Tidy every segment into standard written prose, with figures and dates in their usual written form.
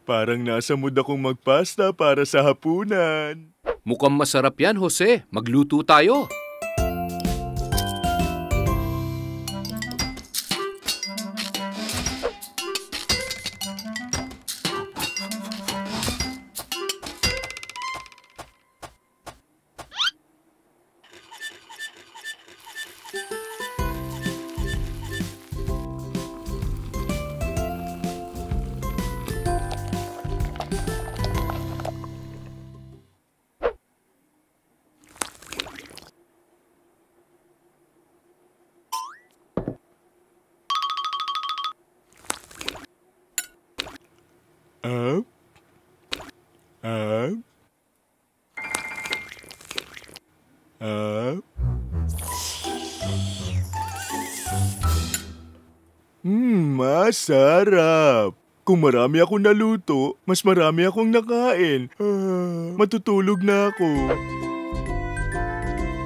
Parang nasa mood akong magpasta para sa hapunan. Mukhang masarap yan, Jose. Magluto tayo. Up. Up. Up. Masarap. Kung marami akong naluto, mas marami akong nakain. Matutulog na ako.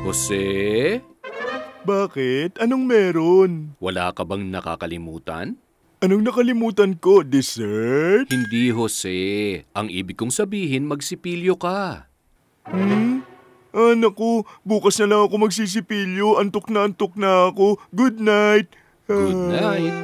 Jose? Bakit? Anong meron? Wala ka bang nakakalimutan? Anong nakalimutan ko? Dessert? Hindi, Jose. Ang ibig kong sabihin, magsipilyo ka. Naku, bukas na lang ako magsisipilyo. Antok na ako. Good night. Good night.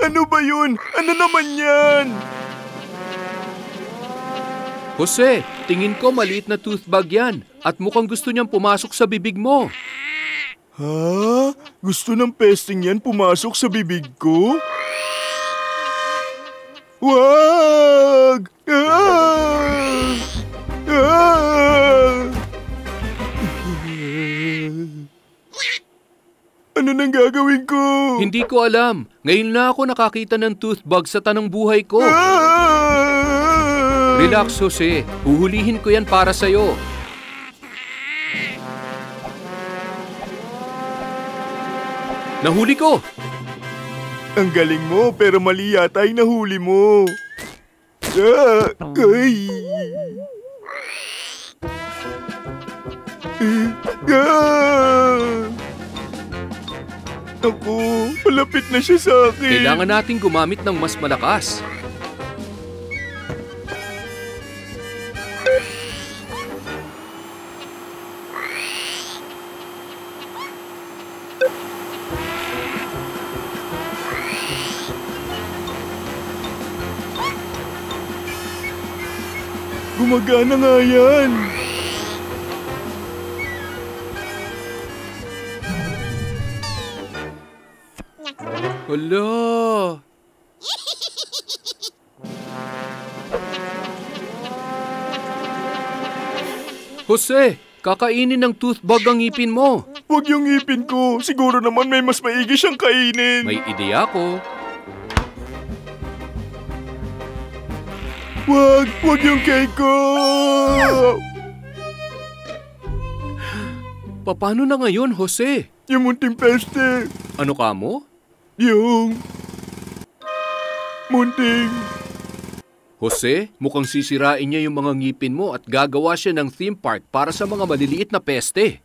Ano ba yun? Ano naman yan? Jose, tingin ko maliit na tooth bag yan at mukhang gusto niyang pumasok sa bibig mo. Ha? Gusto ng pesting yan pumasok sa bibig ko? Wag! Ano nang gagawin ko? Hindi ko alam. Ngayon na ako nakakita ng tooth bag sa tanang buhay ko. Relax, Jose. Huhulihin ko yan para sa'yo. Nahuli ko! Ang galing mo, pero mali yata yung nahuli mo. Ay! Ako, malapit na siya sa akin. Kailangan nating gumamit ng mas malakas. Gumagana nga yan. Hala! Jose, kakainin ng tooth bag ang ngipin mo. Huwag yung ngipin ko. Siguro naman may mas maigi siyang kainin. May ideya ko. Wag yung cake ko! Paano na ngayon, Jose? Yung munting peste. Ano ka mo? Yung munting. Jose, mukhang sisirain niya yung mga ngipin mo at gagawa siya ng theme park para sa mga maliliit na peste.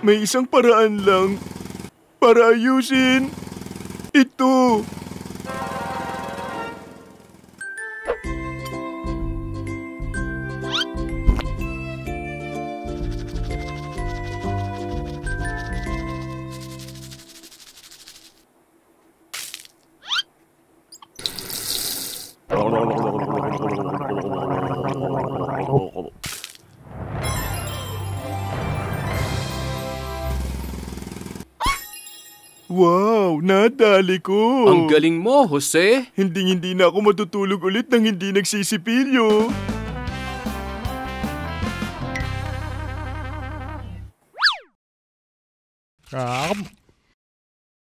May isang paraan lang para ayusin ito. Wow, nadali ko. Ang galing mo, Jose. Hindi na ako matutulog ulit nang hindi nagsisipilyo.